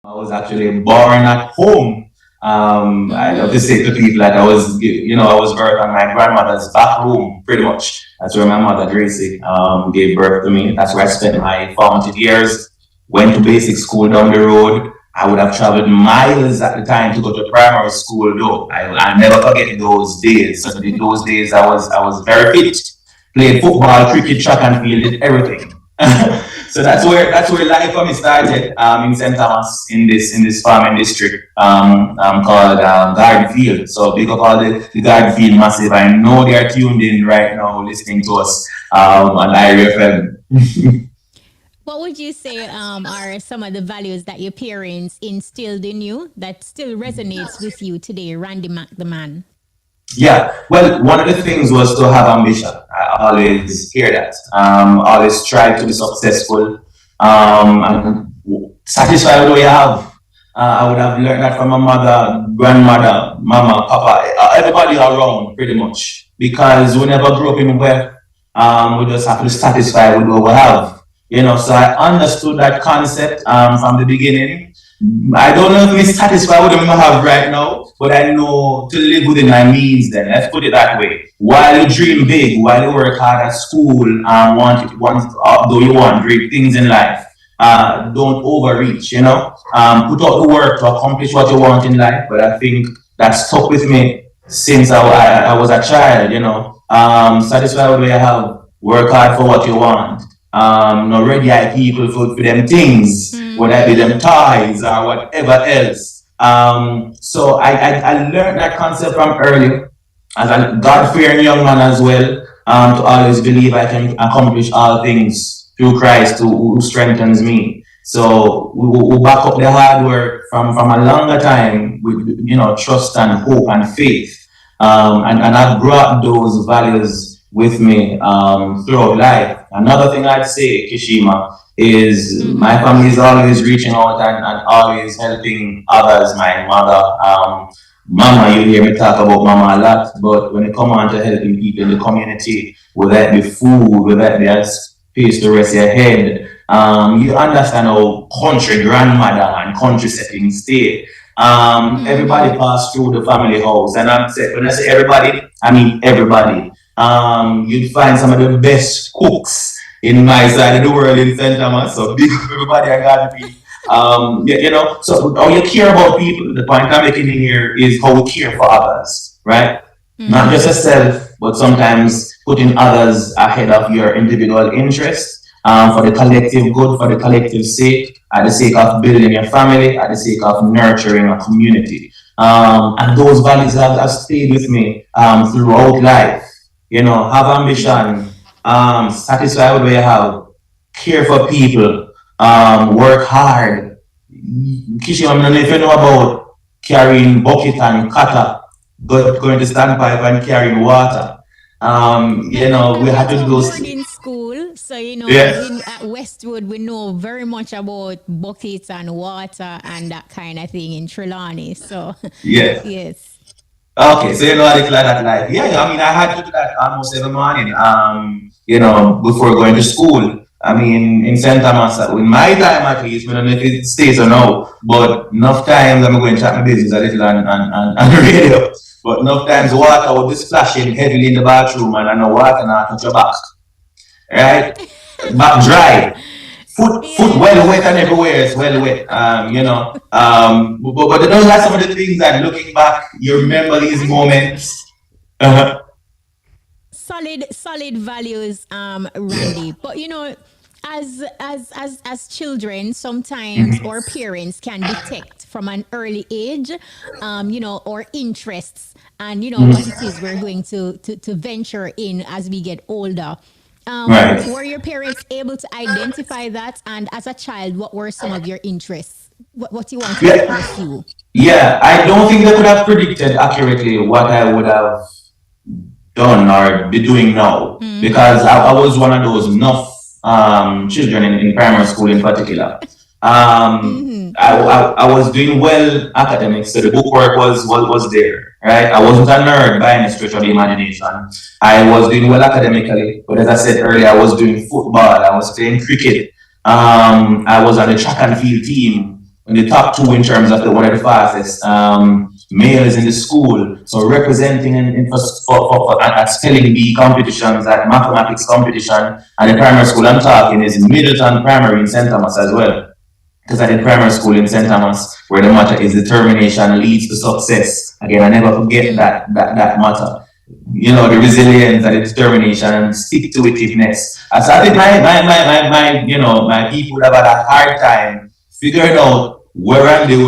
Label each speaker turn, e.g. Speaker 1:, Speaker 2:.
Speaker 1: I was actually born at home. I love to
Speaker 2: Mm-hmm.
Speaker 1: say to people that I was birthed on my grandmother's back room, pretty much. That's where my mother, Gracie, gave birth to me. That's where I spent my formative years. Went to basic school down the road. I would have traveled miles at the time to go to primary school, though. I never forget those days. So those days, I was very fit. Played football, cricket, track and field, did everything. So that's where life for me started in St. Thomas in this farming district called Garden Field. So big up all the Garden Field massive. I know they are tuned in right now listening to us on IRA FM.
Speaker 2: What would you say are some of the values that your parents instilled in you that still resonates with you today, Randy Mack the man?
Speaker 1: Yeah, well, one of the things was to have ambition. I always hear that. Always strive to be successful and satisfied with what you have. I would have learned that from my mother, grandmother, mama, papa, everybody around, pretty much. Because we never grew up in wealth. We just have to be satisfied with what we have. So I understood that concept from the beginning. I don't know if I'm satisfied with what I have right now, but I know to live within my means then. Let's put it that way. While you dream big, while you work hard at school, though you want great things in life, don't overreach, put out the work to accomplish what you want in life. But I think that stuck with me since I was a child, satisfied with what you have, work hard for what you want. No ready eye people for them things, whether it be them toys or whatever else. So I learned that concept from early as a God-fearing young man as well, to always believe I can accomplish all things through Christ who strengthens me. So we back up the hard work from a longer time with trust and hope and faith. And I've brought those values with me throughout life. Another thing I'd say, Kishima, is my
Speaker 2: Mm-hmm.
Speaker 1: family is always reaching out and always helping others. My mother, mama, you hear me talk about mama a lot, but when it comes on to helping people in the community, whether it be food, whether it be a space to rest your head, you understand how country grandmother and country settings stay. Everybody
Speaker 2: Mm-hmm.
Speaker 1: pass through the family house, and when I say everybody, I mean everybody. You'd find some of the best cooks in my side of the world in St. Thomas. So big up everybody I got to be. So how you care about people, the point I'm making here is how we care for others, right? Not just
Speaker 2: Mm-hmm.
Speaker 1: yourself, but sometimes putting others ahead of your individual interests, for the collective good, for the collective sake, at the sake of building your family, at the sake of nurturing a community. And those values have stayed with me throughout life. Have ambition, satisfy with what you have, care for people, work hard. Kishi, I don't know if you know about carrying bucket and cutter, going to standpipe and carrying water. We
Speaker 2: I
Speaker 1: had
Speaker 2: went
Speaker 1: to
Speaker 2: to
Speaker 1: do
Speaker 2: a
Speaker 1: those.
Speaker 2: boarding school, so
Speaker 1: Yeah.
Speaker 2: in at Westwood we know very much about buckets and water and that kind of thing in Trelawney. So,
Speaker 1: Yeah.
Speaker 2: yes.
Speaker 1: Okay, so how to fly that life. Yeah, yeah, I mean, I had to do that almost every morning, before going to school. I mean, in St. Thomas, in my time at least, I don't know if it stays or no, but enough times I'm going to chat my business a little on radio. But enough times water would be splashing heavily in the bathroom and I know water now touch your back, right? Back dry. Foot well
Speaker 2: Yes.
Speaker 1: wet and everywhere it's well wet. But those are some of the things that looking back, you remember these
Speaker 2: And
Speaker 1: moments. Uh-huh.
Speaker 2: solid values, Randy. But as children, sometimes our parents can detect from an early age, our interests and what it is we're going to venture in as we get older.
Speaker 1: Right.
Speaker 2: Were your parents able to identify that? And as a child, what were some of your interests? What you wanted to
Speaker 1: Yeah.
Speaker 2: pursue?
Speaker 1: Yeah. I don't think they could have predicted accurately what I would have done or be doing now
Speaker 2: Mm-hmm.
Speaker 1: because I was one of those enough children in primary school in particular.
Speaker 2: Mm-hmm.
Speaker 1: I was doing well academics, so the book work was there, right? I wasn't a nerd by any stretch of the imagination. I was doing well academically, but as I said earlier, I was doing football, I was playing cricket, I was on the track and field team. in the top two in terms of the one of the fastest males in the school. So representing at spelling bee competitions, at mathematics competition, and the primary school I'm talking is Middleton Primary in St. Thomas as well. Because I did primary school in St. Thomas, where the motto is determination leads to success. Again, I never forget that motto. You know, the resilience and the determination and stick to itiveness. So I think my people have had a hard time figuring out where I'm doing